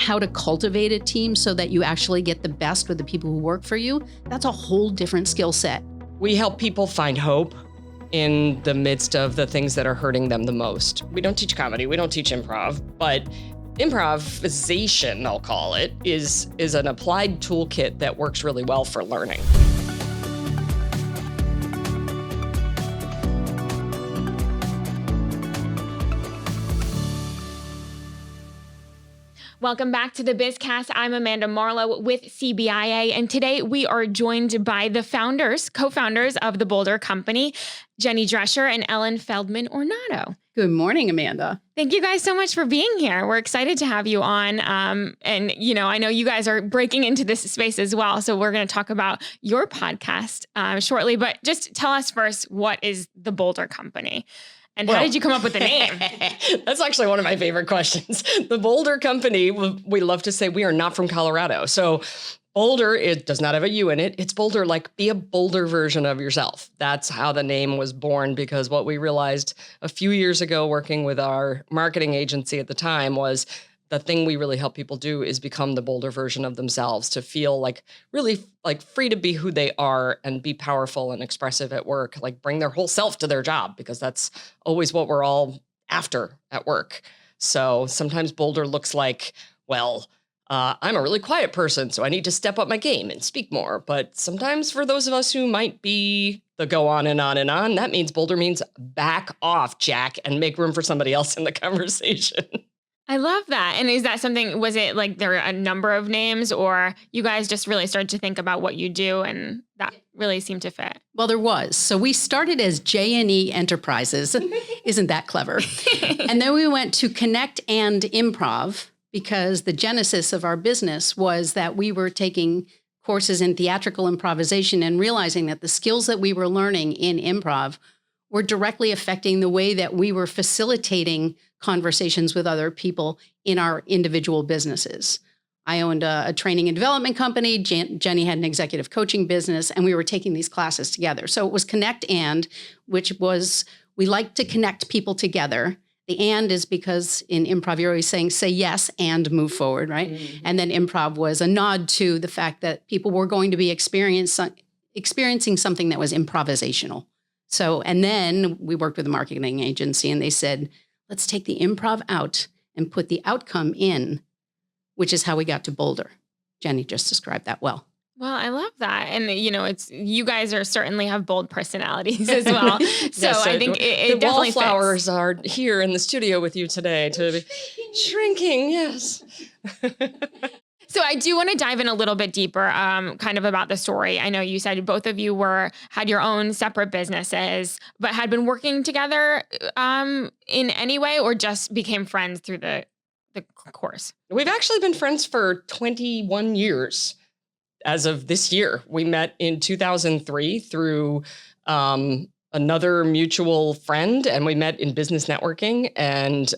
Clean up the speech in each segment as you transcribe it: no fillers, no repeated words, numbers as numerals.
how to cultivate a team so that you actually get the best with the people who work for you, that's a whole different skill set. We help people find hope in the midst of the things that are hurting them the most. We don't teach comedy, we don't teach improv, but improvisation, I'll call it, is an applied toolkit that works really well for learning. Welcome back to the BizCast. I'm Amanda Marlowe with CBIA, and today we are joined by the co-founders of the Boulder Company, Jenny Drescher and Ellen Feldman Ornato. Good morning, Amanda. Thank you guys so much for being here. We're excited to have you on. And, I know you guys are breaking into this space as well. So we're going to talk about your podcast shortly. But just tell us first, what is the Boulder Company? And how did you come up with the name? That's actually one of my favorite questions. The Boulder Company, we love to say we are not from Colorado. So Boulder, it does not have a U in it. It's Boulder, like be a bolder version of yourself. That's how the name was born, because what we realized a few years ago working with our marketing agency at the time was the thing we really help people do is become the bolder version of themselves, to feel like really like free to be who they are and be powerful and expressive at work, like bring their whole self to their job, because that's always what we're all after at work. So sometimes bolder looks like, I'm a really quiet person, so I need to step up my game and speak more. But sometimes for those of us who might be the go on and on and on, that means bolder means back off, Jack, and make room for somebody else in the conversation. I love that. And is that something, was it like there are a number of names, or you guys just really started to think about what you do and that really seemed to fit? Well, there was. So we started as J&E Enterprises. Isn't that clever? And then we went to Connect and Improv, because the genesis of our business was that we were taking courses in theatrical improvisation and realizing that the skills that we were learning in improv were directly affecting the way that we were facilitating conversations with other people in our individual businesses. I owned a training and development company. Jenny had an executive coaching business, and we were taking these classes together. So it was Connect and, which was, we like to connect people together. The and is because in improv, you're always saying, say yes and move forward, right? Mm-hmm. And then improv was a nod to the fact that people were going to be experiencing something that was improvisational. So, and then we worked with a marketing agency, and they said, let's take the improv out and put the outcome in, which is how we got to Boulder. Jenny just described that well. Well, I love that. And, it's, you guys certainly have bold personalities as well. So yes, I think it definitely fits. Wallflowers are here in the studio with you today to be shrinking. Yes. So I do want to dive in a little bit deeper, kind of about the story. I know you said both of you had your own separate businesses, but had been working together in any way, or just became friends through the course? We've actually been friends for 21 years. As of this year, we met in 2003 through another mutual friend, and we met in business networking, and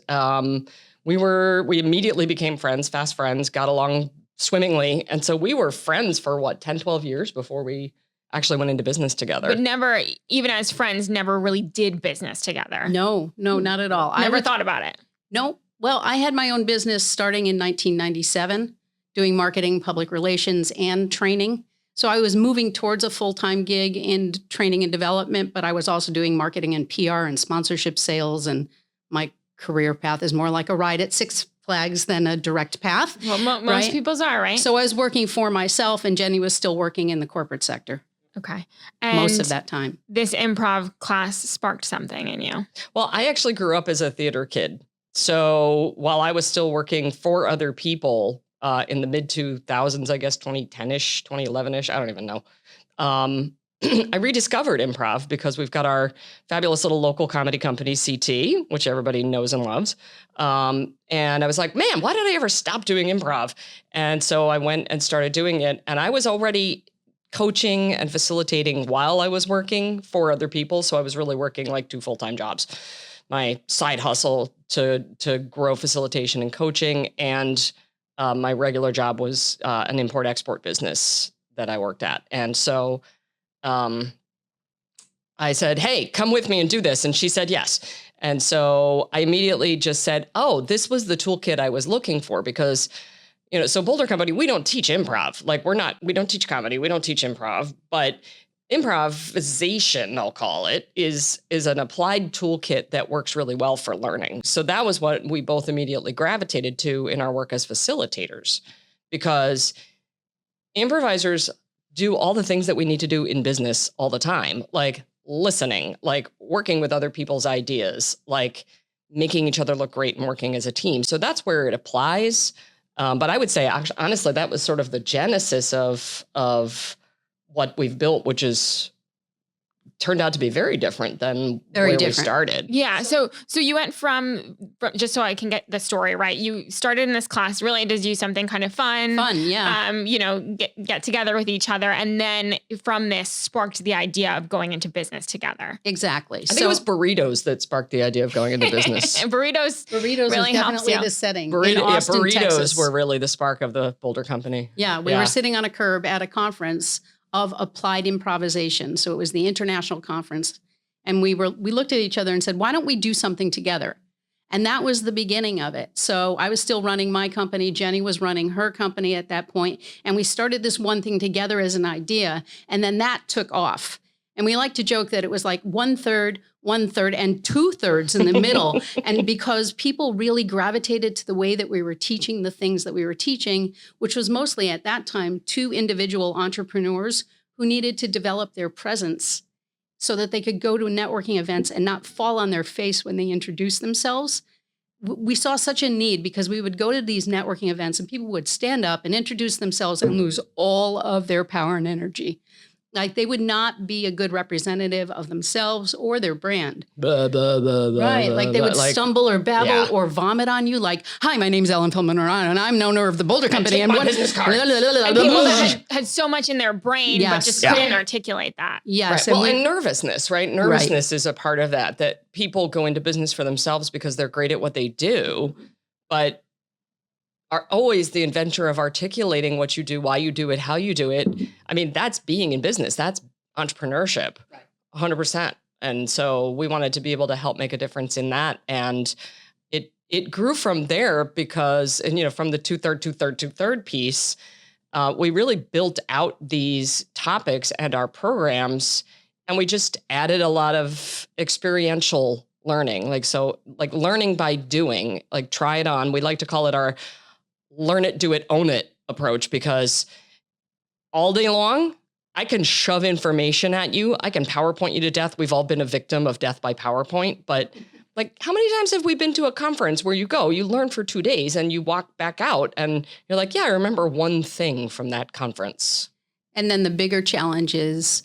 we immediately became friends, fast friends, got along swimmingly. And so we were friends for 10, 12 years before we actually went into business together. But never, even as friends, never really did business together. No, not at all. Never thought about it. No. Well, I had my own business starting in 1997, doing marketing, public relations, and training. So I was moving towards a full-time gig in training and development, but I was also doing marketing and PR and sponsorship sales. And my career path is more like a ride at Six Flags than a direct path. Well, most people's are, right? So I was working for myself, and Jenny was still working in the corporate sector. Okay. And most of that time. This improv class sparked something in you. Well, I actually grew up as a theater kid. So while I was still working for other people in the mid 2000s, I guess 2010-ish, 2011-ish, I don't even know. I rediscovered improv because we've got our fabulous little local comedy company, CT, which everybody knows and loves. And I was like, man, why did I ever stop doing improv? And so I went and started doing it. And I was already coaching and facilitating while I was working for other people. So I was really working like 2 full-time jobs. My side hustle to grow facilitation and coaching, and my regular job was an import-export business that I worked at. And so I said, hey, come with me and do this. And she said, yes. And so I immediately just said, oh, this was the toolkit I was looking for, because So Boulder Company, we don't teach improv. Like we don't teach comedy. We don't teach improv, but improvisation, I'll call it, is an applied toolkit that works really well for learning. So that was what we both immediately gravitated to in our work as facilitators, because improvisers do all the things that we need to do in business all the time, like listening, like working with other people's ideas, like making each other look great and working as a team. So that's where it applies. But I would say, honestly, that was sort of the genesis of what we've built, which is turned out to be very different than where we started. Yeah. So you went from, just so I can get the story right, you started in this class really to do something kind of fun. Yeah. Get together with each other. And then from this sparked the idea of going into business together. Exactly. I think it was burritos that sparked the idea of going into business. Burritos really was definitely the setting. Burritos Texas. were really the spark of the Boulder Company. Yeah. We were sitting on a curb at a conference of applied improvisation. So it was the international conference. And we looked at each other and said, why don't we do something together? And that was the beginning of it. So I was still running my company. Jenny was running her company at that point. And we started this one thing together as an idea. And then that took off. And we like to joke that it was like 1/3, 1/3, and 2/3 in the middle. And because people really gravitated to the way that we were teaching the things that we were teaching, which was mostly at that time 2 individual entrepreneurs who needed to develop their presence so that they could go to networking events and not fall on their face when they introduced themselves. We saw such a need because we would go to these networking events and people would stand up and introduce themselves and lose all of their power and energy. Like they would not be a good representative of themselves or their brand. Right. Like they would stumble or babble or vomit on you. Like, hi, my name's Ellen Feldman Ornato, and I'm owner of the Boulder Company. And what business card? And people that had so much in their brain, but just couldn't articulate that. Yes. Right. And nervousness, right? Nervousness is a part of that people go into business for themselves because they're great at what they do, but are always the inventor of articulating what you do, why you do it, how you do it. I mean, that's being in business. That's entrepreneurship, 100%. And so we wanted to be able to help make a difference in that. And it grew from there because, from the 2/3 piece, we really built out these topics and our programs, and we just added a lot of experiential learning. Like learning by doing, like try it on. We like to call it our learn it, do it, own it approach, because all day long, I can shove information at you. I can PowerPoint you to death. We've all been a victim of death by PowerPoint. But like, how many times have we been to a conference where you learn for 2 days and you walk back out and you're like, yeah, I remember one thing from that conference. And then the bigger challenge is,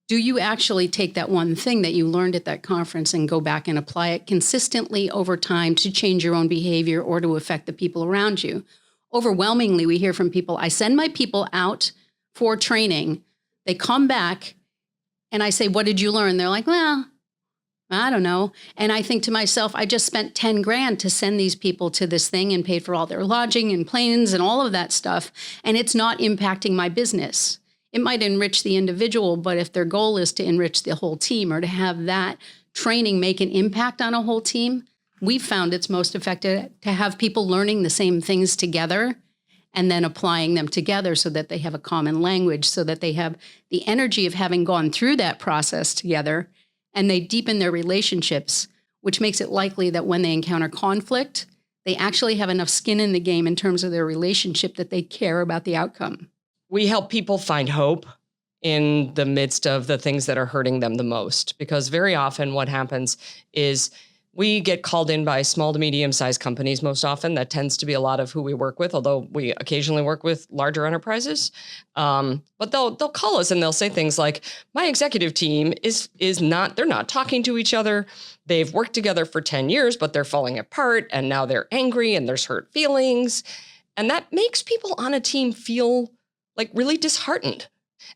do you actually take that one thing that you learned at that conference and go back and apply it consistently over time to change your own behavior or to affect the people around you? Overwhelmingly, we hear from people, I send my people out for training. They come back and I say, what did you learn? They're like, well, I don't know. And I think to myself, I just spent 10 grand to send these people to this thing and paid for all their lodging and planes and all of that stuff. And it's not impacting my business. It might enrich the individual, but if their goal is to enrich the whole team or to have that training make an impact on a whole team, we've found it's most effective to have people learning the same things together and then applying them together so that they have a common language, so that they have the energy of having gone through that process together, and they deepen their relationships, which makes it likely that when they encounter conflict, they actually have enough skin in the game in terms of their relationship that they care about the outcome. We help people find hope in the midst of the things that are hurting them the most, because very often what happens is we get called in by small to medium-sized companies most often. That tends to be a lot of who we work with, although we occasionally work with larger enterprises. But they'll call us and they'll say things like, my executive team they're not talking to each other. They've worked together for 10 years, but they're falling apart, and now they're angry and there's hurt feelings. And that makes people on a team feel like really disheartened.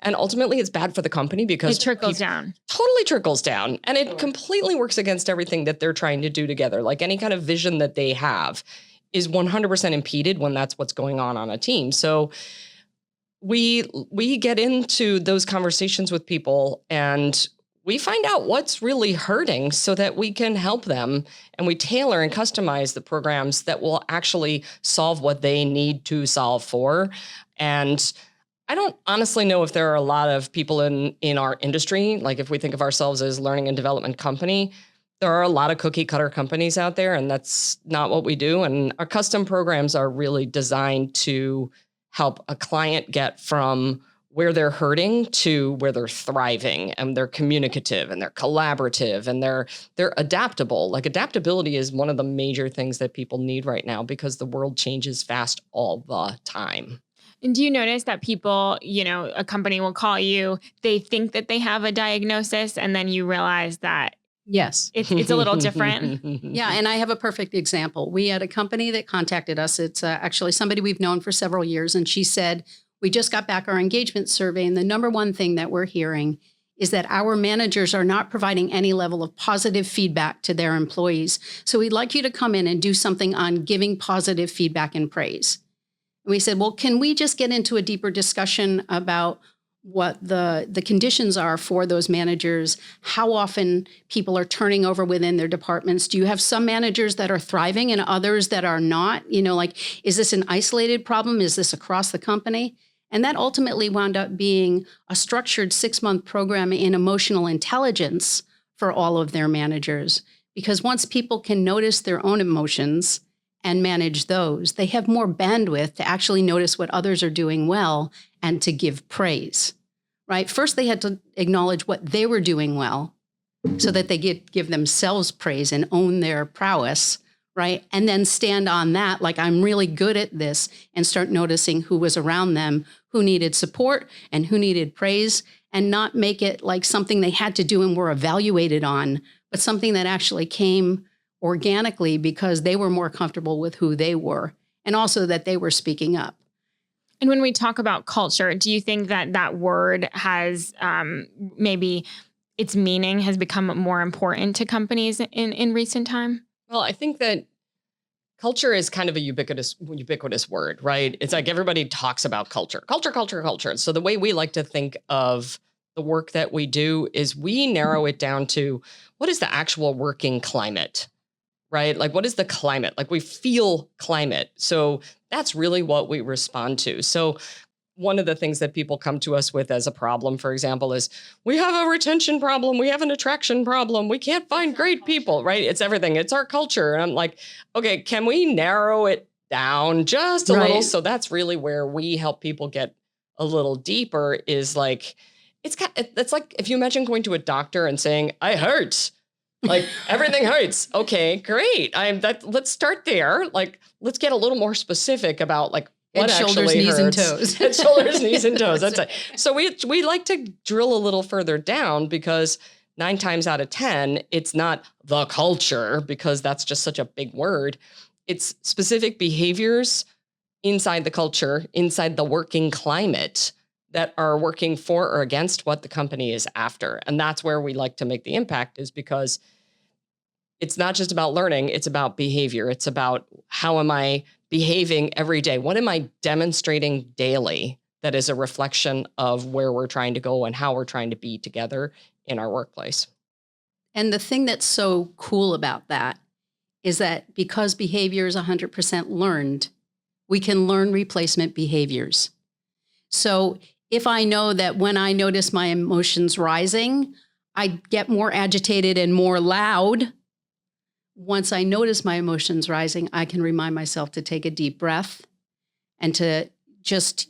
And ultimately, it's bad for the company because it trickles down. Totally trickles down. And it completely works against everything that they're trying to do together. Like any kind of vision that they have is 100% impeded when that's what's going on a team. So we get into those conversations with people, and we find out what's really hurting so that we can help them, and we tailor and customize the programs that will actually solve what they need to solve for. And I don't honestly know if there are a lot of people in our industry, like if we think of ourselves as learning and development company, there are a lot of cookie cutter companies out there, and that's not what we do. And our custom programs are really designed to help a client get from where they're hurting to where they're thriving, and they're communicative and they're collaborative and they're adaptable. Like, adaptability is one of the major things that people need right now because the world changes fast all the time. And do you notice that people, a company will call you, they think that they have a diagnosis, and then you realize that Yes. it's a little different? Yeah. And I have a perfect example. We had a company that contacted us. It's actually somebody we've known for several years. And she said, we just got back our engagement survey. And the number one thing that we're hearing is that our managers are not providing any level of positive feedback to their employees. So we'd like you to come in and do something on giving positive feedback and praise. And we said, well, can we just get into a deeper discussion about what the conditions are for those managers, how often people are turning over within their departments? Do you have some managers that are thriving and others that are not? Is this an isolated problem? Is this across the company? And that ultimately wound up being a structured 6-month program in emotional intelligence for all of their managers. Because once people can notice their own emotions and manage those, they have more bandwidth to actually notice what others are doing well and to give praise, right? First, they had to acknowledge what they were doing well so that they give themselves praise and own their prowess, right? And then stand on that, like, I'm really good at this, and start noticing who was around them, who needed support and who needed praise, and not make it like something they had to do and were evaluated on, but something that actually came organically because they were more comfortable with who they were, and also that they were speaking up. And when we talk about culture, do you think that word has maybe its meaning has become more important to companies in recent time? Well, I think that culture is kind of a ubiquitous word, right? It's like everybody talks about culture. So the way we like to think of the work that we do is we narrow it down to what is the actual working climate, right? Like, what is the climate? Like, we feel climate. So that's really what we respond to. So one of the things that people come to us with as a problem, for example, is we have a retention problem. We have an attraction problem. We can't find great people, right? It's everything. It's our culture. And I'm like, okay, can we narrow it down just a little? So that's really where we help people get a little deeper, is like, it's like if you imagine going to a doctor and saying, I hurt. Like, everything hurts. Okay, great. Let's start there. Like, let's get a little more specific about like what Head, shoulders, actually knees, hurts. and toes. Head, shoulders, knees, and toes. That's it. So we like to drill a little further down, because 9 times out of 10, it's not the culture, because that's just such a big word. It's specific behaviors inside the culture, inside the working climate, that are working for or against what the company is after. And that's where we like to make the impact, is because it's not just about learning, it's about behavior. It's about, how am I behaving every day? What am I demonstrating daily that is a reflection of where we're trying to go and how we're trying to be together in our workplace? And the thing that's so cool about that is that because behavior is 100% learned, we can learn replacement behaviors. So if I know that when I notice my emotions rising, I get more agitated and more loud, once I notice my emotions rising, I can remind myself to take a deep breath and to just,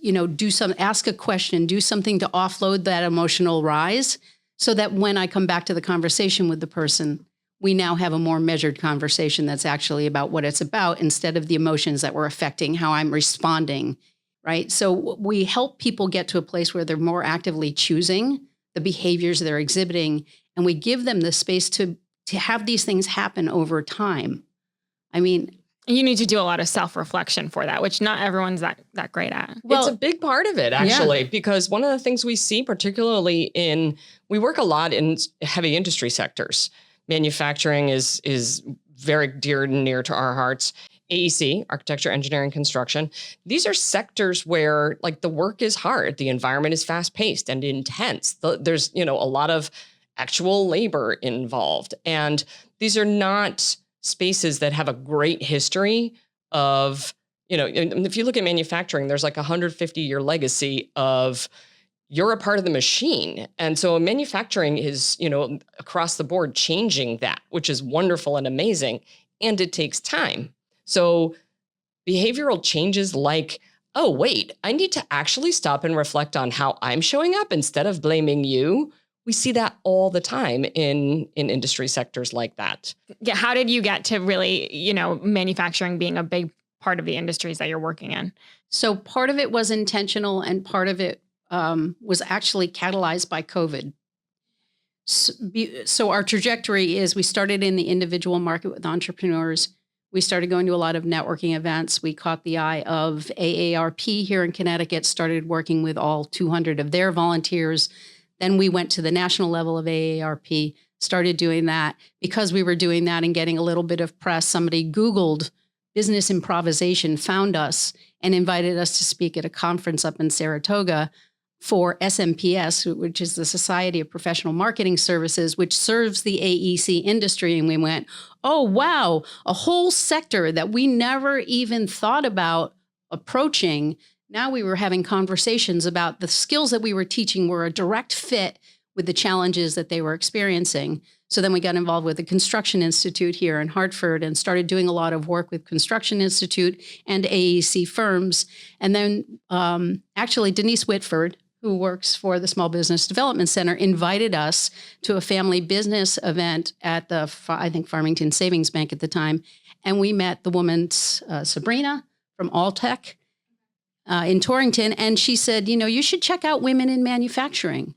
ask a question, do something to offload that emotional rise, so that when I come back to the conversation with the person, we now have a more measured conversation that's actually about what it's about, instead of the emotions that were affecting how I'm responding, right? So we help people get to a place where they're more actively choosing the behaviors they're exhibiting, and we give them the space to have these things happen over time. I mean, you need to do a lot of self-reflection for that, which not everyone's that great at. Well, it's a big part of it, actually, because one of the things we see, particularly we work a lot in heavy industry sectors. Manufacturing is very dear and near to our hearts. AEC, architecture, engineering, construction. These are sectors where, like, the work is hard. The environment is fast-paced and intense. There's, a lot of actual labor involved. And these are not spaces that have a great history of, if you look at manufacturing, there's like a 150-year legacy of you're a part of the machine. And so manufacturing is, across the board changing that, which is wonderful and amazing. And it takes time. So behavioral changes like, oh, wait, I need to actually stop and reflect on how I'm showing up instead of blaming you. We see that all the time in industry sectors like that. Yeah. How did you get to really, manufacturing being a big part of the industries that you're working in? So part of it was intentional and part of it was actually catalyzed by COVID. So our trajectory is we started in the individual market with entrepreneurs. We started going to a lot of networking events. We caught the eye of AARP here in Connecticut, started working with all 200 of their volunteers. Then we went to the national level of AARP, started doing that. Because we were doing that and getting a little bit of press, somebody Googled business improvisation, found us, and invited us to speak at a conference up in Saratoga for SMPS, which is the Society of Professional Marketing Services, which serves the AEC industry. And we went, oh, wow, a whole sector that we never even thought about approaching. Now we were having conversations about the skills that we were teaching were a direct fit with the challenges that they were experiencing. So then we got involved with the Construction Institute here in Hartford and started doing a lot of work with Construction Institute and AEC firms. And then actually Denise Whitford, who works for the Small Business Development Center, invited us to a family business event at the, I think, Farmington Savings Bank at the time. And we met the woman, Sabrina from Alltech in Torrington. And she said, you should check out women in manufacturing.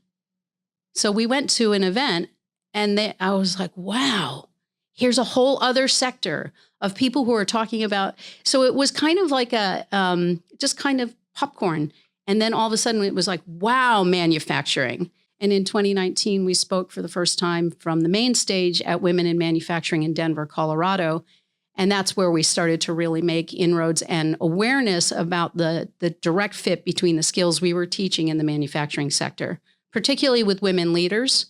So we went to an event and I was like, wow, here's a whole other sector of people who are talking about. So it was kind of like just kind of popcorn. And then all of a sudden it was like, wow, manufacturing. And in 2019, we spoke for the first time from the main stage at Women in Manufacturing in Denver, Colorado. And that's where we started to really make inroads and awareness about the direct fit between the skills we were teaching in the manufacturing sector, particularly with women leaders.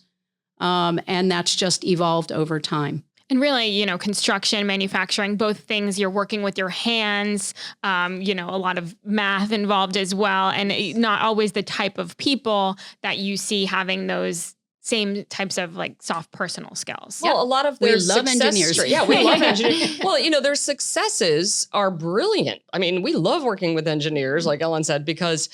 And that's just evolved over time. And really, construction, manufacturing, both things you're working with your hands, a lot of math involved as well. And not always the type of people that you see having those same types of like soft personal skills. Well, a lot of their we love engineers. Yeah, we love engineers. Well, their successes are brilliant. I mean, we love working with engineers, like Ellen said, because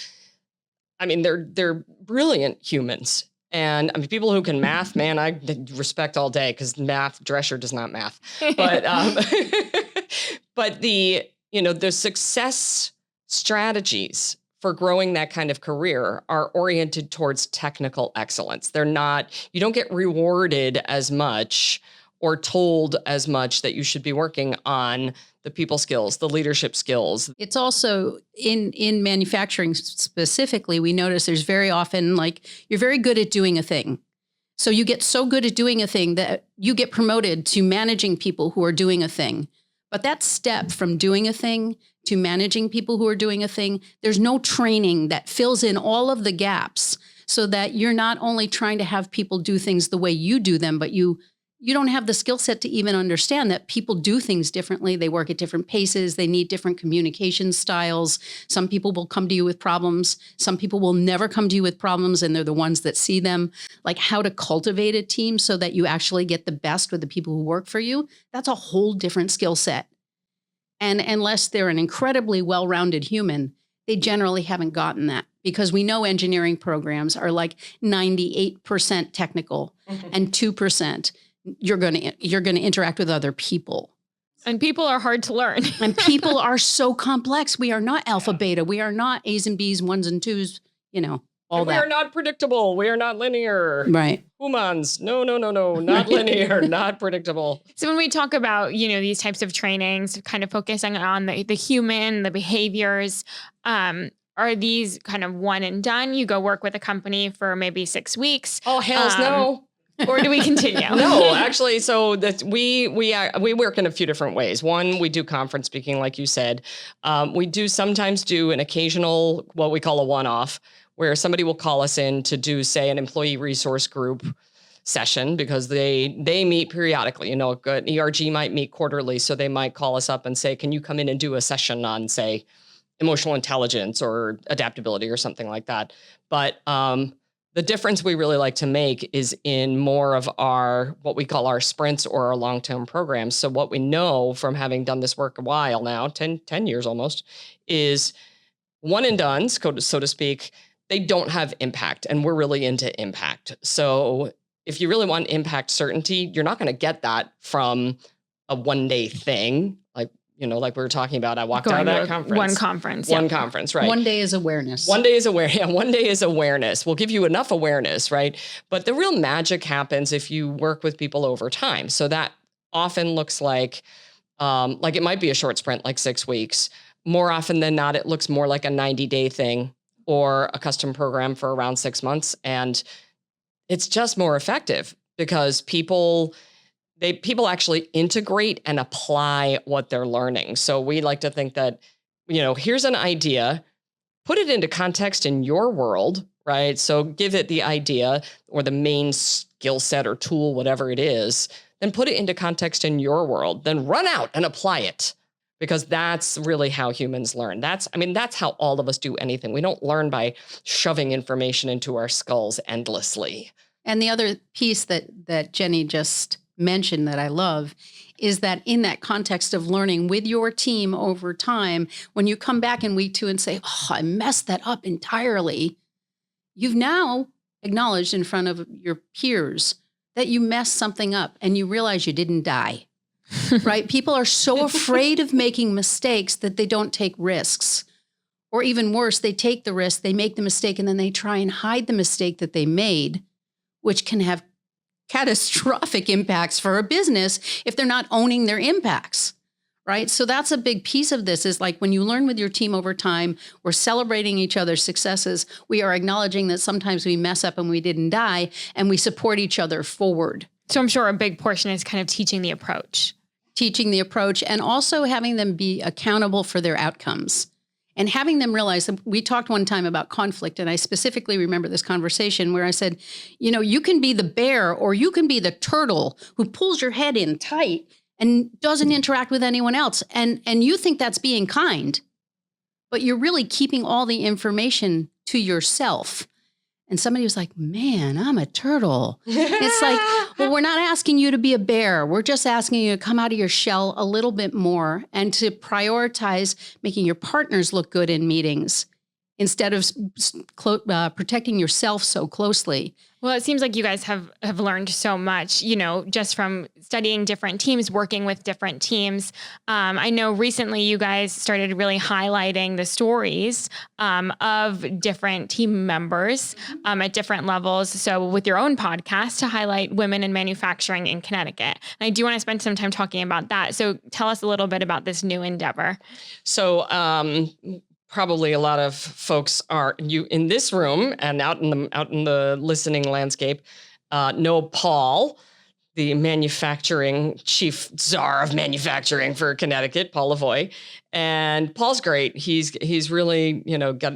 they're brilliant humans. And people who can math, man, I respect all day because Drescher does not math. But but the success strategies for growing that kind of career are oriented towards technical excellence. You don't get rewarded as much or told as much that you should be working on the people skills, the leadership skills. It's also in manufacturing specifically, we notice there's very often like you're very good at doing a thing. So you get so good at doing a thing that you get promoted to managing people who are doing a thing. But that step from doing a thing to managing people who are doing a thing, there's no training that fills in all of the gaps so that you're not only trying to have people do things the way you do them, but you don't have the skill set to even understand that people do things differently. They work at different paces. They need different communication styles. Some people will come to you with problems. Some people will never come to you with problems, and they're the ones that see them. Like how to cultivate a team so that you actually get the best with the people who work for you. That's a whole different skill set. And unless they're an incredibly well-rounded human, they generally haven't gotten that, because we know engineering programs are like 98% technical and 2% you're going to interact with other people. And people are hard to learn. And people are so complex. We are not alpha, beta. We are not A's and B's, ones and twos, all that. We are not predictable. We are not linear. Right. Humans. No, not linear, not predictable. So when we talk about, these types of trainings, kind of focusing on the human, the behaviors, are these kind of one and done? You go work with a company for maybe 6 weeks. Oh, hells no. Or do we continue? No, actually, so that we work in a few different ways. One, we do conference speaking, like you said. We do sometimes do an occasional, what we call a one-off, where somebody will call us in to do, say, an employee resource group session because they meet periodically. An ERG might meet quarterly, so they might call us up and say, can you come in and do a session on, say, emotional intelligence or adaptability or something like that. But the difference we really like to make is in more of our, what we call our sprints or our long-term programs. So what we know from having done this work a while now, 10 years almost, is one and done, so to speak, they don't have impact, and we're really into impact. So if you really want impact certainty, you're not going to get that from a one-day thing. Like we were talking about, I walked out of that conference. One conference. One conference, right. One day is awareness. One day is awareness. We'll give you enough awareness, right? But the real magic happens if you work with people over time. So that often looks like it might be a short sprint, like 6 weeks. More often than not, it looks more like a 90-day thing or a custom program for around 6 months. And it's just more effective because people actually integrate and apply what they're learning. So we like to think that, here's an idea, put it into context in your world, right? So give it the idea or the main skill set or tool, whatever it is, then put it into context in your world, then run out and apply it. Because that's really how humans learn. That's how all of us do anything. We don't learn by shoving information into our skulls endlessly. And the other piece that Jenny just mentioned that I love is that in that context of learning with your team over time, when you come back in week 2 and say, oh, I messed that up entirely, you've now acknowledged in front of your peers that you messed something up and you realize you didn't die, right? People are so afraid of making mistakes that they don't take risks. Or even worse, they take the risk, they make the mistake, and then they try and hide the mistake that they made, which can have catastrophic impacts for a business if they're not owning their impacts, right? So that's a big piece of this is like when you learn with your team over time, we're celebrating each other's successes. We are acknowledging that sometimes we mess up and we didn't die, and we support each other forward. So I'm sure a big portion is kind of teaching the approach. And also having them be accountable for their outcomes. And having them realize that we talked one time about conflict, and I specifically remember this conversation where I said, you can be the bear or you can be the turtle who pulls your head in tight and doesn't interact with anyone else. And you think that's being kind, but you're really keeping all the information to yourself. And somebody was like, man, I'm a turtle. It's like, well, we're not asking you to be a bear. We're just asking you to come out of your shell a little bit more and to prioritize making your partners look good in meetings instead of protecting yourself so closely. Well, it seems like you guys have learned so much, just from studying different teams, working with different teams. I know recently you guys started really highlighting the stories of different team members at different levels. So with your own podcast to highlight women in manufacturing in Connecticut. And I do want to spend some time talking about that. So tell us a little bit about this new endeavor. So, probably a lot of folks are in this room and out in the listening landscape know Paul, the manufacturing chief czar of manufacturing for Connecticut, Paul Lavoie. And Paul's great. He's really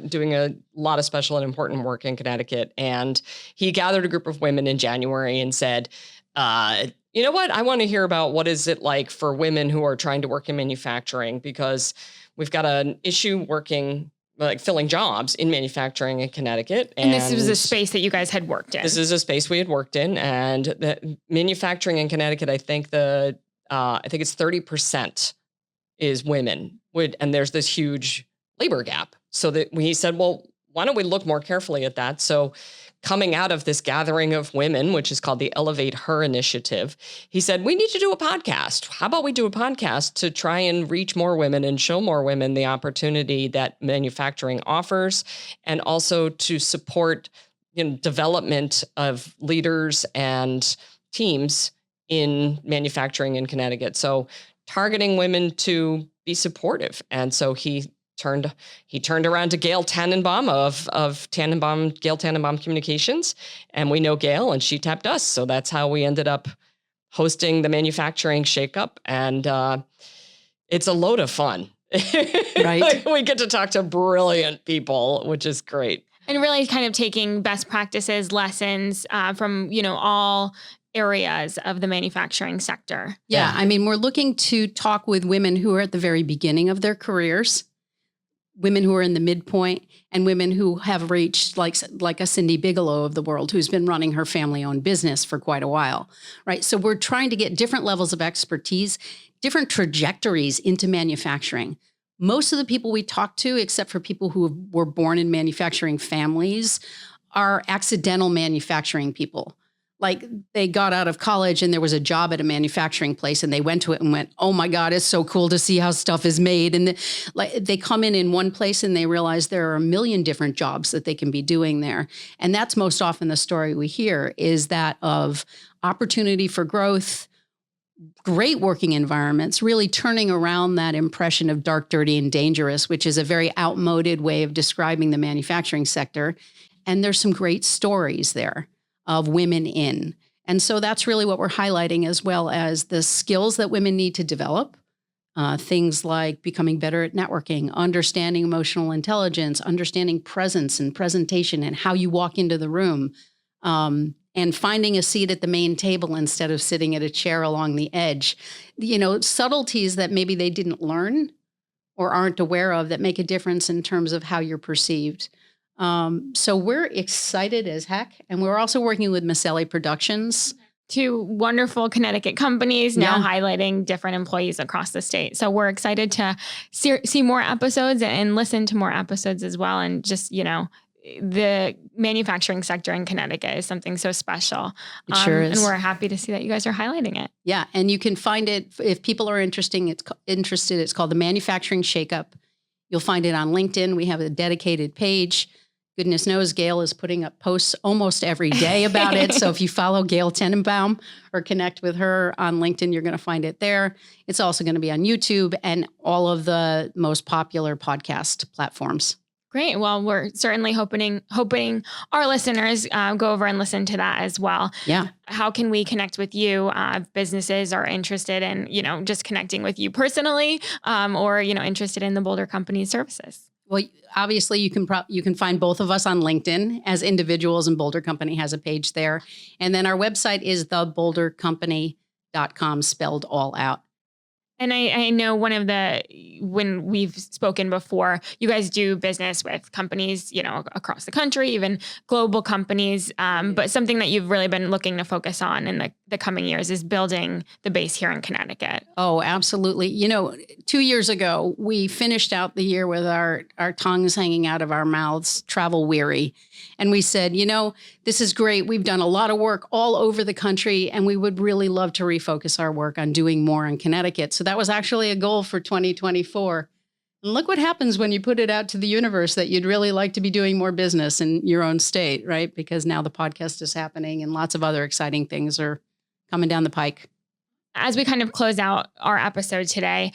doing a lot of special and important work in Connecticut. And he gathered a group of women in January and said, you know what? I want to hear about what is it like for women who are trying to work in manufacturing, because we've got an issue filling jobs in manufacturing in Connecticut. And this was a space that you guys had worked in. This is a space we had worked in, and the manufacturing in Connecticut, I think it's 30% is women, and there's this huge labor gap. So that we said, well, why don't we look more carefully at that? So coming out of this gathering of women, which is called the Elevate Her Initiative, he said, we need to do a podcast. How about we do a podcast to try and reach more women and show more women the opportunity that manufacturing offers, and also to support development of leaders and teams in manufacturing in Connecticut. So targeting women to be supportive. And so he turned around to Gail Tannenbaum of Gail Tannenbaum Communications. And we know Gail, and she tapped us. So that's how we ended up hosting the manufacturing shakeup. And it's a load of fun. Right. We get to talk to brilliant people, which is great. And really kind of taking best practices, lessons from, all areas of the manufacturing sector. Yeah. I mean, we're looking to talk with women who are at the very beginning of their careers, women who are in the midpoint, and women who have reached like a Cindy Bigelow of the world, who's been running her family-owned business for quite a while, right? So we're trying to get different levels of expertise, different trajectories into manufacturing. Most of the people we talk to, except for people who were born in manufacturing families, are accidental manufacturing people. Like they got out of college and there was a job at a manufacturing place and they went to it and went, oh my God, it's so cool to see how stuff is made. And they come in one place and they realize there are a million different jobs that they can be doing there. And that's most often the story we hear, is that of opportunity for growth, great working environments, really turning around that impression of dark, dirty, and dangerous, which is a very outmoded way of describing the manufacturing sector. And there's some great stories there of women in. And so that's really what we're highlighting, as well as the skills that women need to develop. Things like becoming better at networking, understanding emotional intelligence, understanding presence and presentation and how you walk into the room, and finding a seat at the main table instead of sitting at a chair along the edge. Subtleties that maybe they didn't learn or aren't aware of that make a difference in terms of how you're perceived. So we're excited as heck. And we're also working with Maselli Productions. Two wonderful Connecticut companies now highlighting different employees across the state. So we're excited to see more episodes and listen to more episodes as well. And just, the manufacturing sector in Connecticut is something so special. It sure is. And we're happy to see that you guys are highlighting it. Yeah. And you can find it, if people are interested, it's called the Manufacturing Shakeup. You'll find it on LinkedIn. We have a dedicated page. Goodness knows Gail is putting up posts almost every day about it. So if you follow Gail Tenenbaum or connect with her on LinkedIn, you're going to find it there. It's also going to be on YouTube and all of the most popular podcast platforms. Great. Well, we're certainly hoping our listeners go over and listen to that as well. Yeah. How can we connect with you? If businesses are interested in, just connecting with you personally, or, interested in the Boulder Company services? Well, obviously, you can find both of us on LinkedIn as individuals, and Boulder Company has a page there. And then our website is thebouldercompany.com, spelled all out. And I know when we've spoken before, you guys do business with companies, across the country, even global companies. But something that you've really been looking to focus on in the coming years is building the base here in Connecticut. Oh, absolutely. 2 years ago, we finished out the year with our tongues hanging out of our mouths, travel weary. And we said, this is great. We've done a lot of work all over the country, and we would really love to refocus our work on doing more in Connecticut. So that was actually a goal for 2024. And look what happens when you put it out to the universe that you'd really like to be doing more business in your own state, right? Because now the podcast is happening and lots of other exciting things are coming down the pike. As we kind of close out our episode today,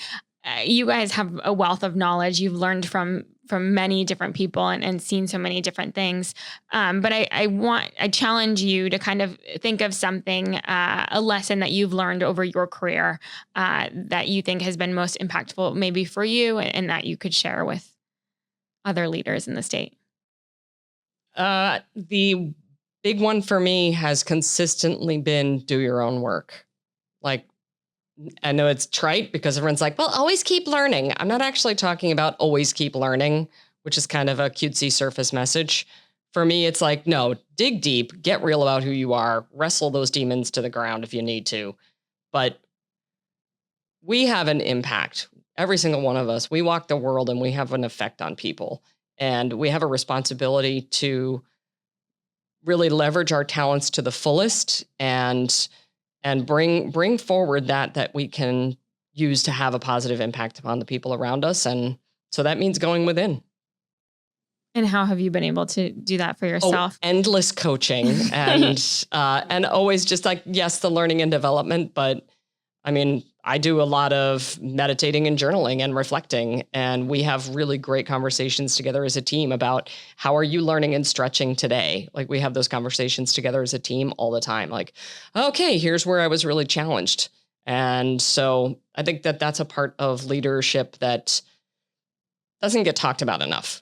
you guys have a wealth of knowledge. You've learned from many different people and seen so many different things. But I challenge you to kind of think of something, a lesson that you've learned over your career that you think has been most impactful maybe for you and that you could share with other leaders in the state. The big one for me has consistently been do your own work. I know it's trite because everyone's like, well, always keep learning. I'm not actually talking about always keep learning, which is kind of a cutesy surface message. For me, it's like, no, dig deep, get real about who you are, wrestle those demons to the ground if you need to. But we have an impact. Every single one of us, we walk the world and we have an effect on people. And we have a responsibility to really leverage our talents to the fullest and bring forward that we can use to have a positive impact upon the people around us. And so that means going within. And how have you been able to do that for yourself? Endless coaching and always just yes, the learning and development. But I mean, I do a lot of meditating and journaling and reflecting, and we have really great conversations together as a team about how are you learning and stretching today? We have those conversations together as a team all the time. Okay, here's where I was really challenged. And so I think that that's a part of leadership that doesn't get talked about enough.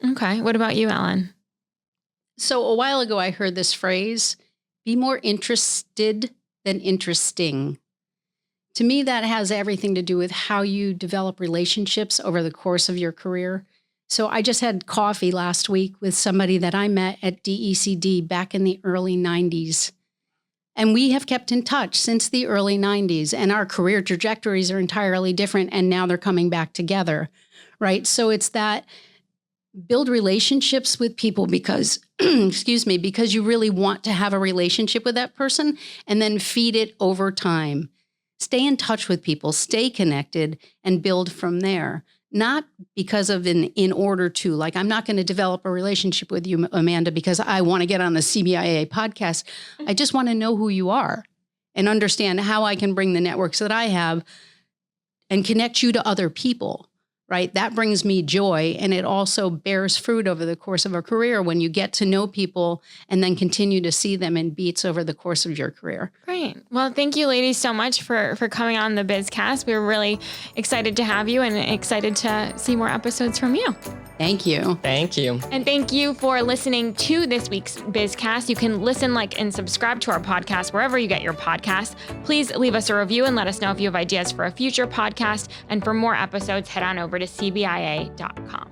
Okay. What about you, Ellen? So a while ago, I heard this phrase, be more interested than interesting. To me, that has everything to do with how you develop relationships over the course of your career. So I just had coffee last week with somebody that I met at DECD back in the early 90s. And we have kept in touch since the early 90s, and our career trajectories are entirely different, and now they're coming back together, right? So it's that build relationships with people because, excuse me, because you really want to have a relationship with that person, and then feed it over time. Stay in touch with people, stay connected, and build from there. Not because of in order to, like, I'm not going to develop a relationship with you, Amanda, because I want to get on the CBIA podcast. I just want to know who you are and understand how I can bring the networks that I have and connect you to other people, right? That brings me joy. And it also bears fruit over the course of a career when you get to know people and then continue to see them in beats over the course of your career. Great. Well, thank you, ladies, so much for coming on the BizCast. We're really excited to have you and excited to see more episodes from you. Thank you. Thank you. And thank you for listening to this week's BizCast. You can listen, like, and subscribe to our podcast wherever you get your podcasts. Please leave us a review and let us know if you have ideas for a future podcast. And for more episodes, head on over to CBIA.com.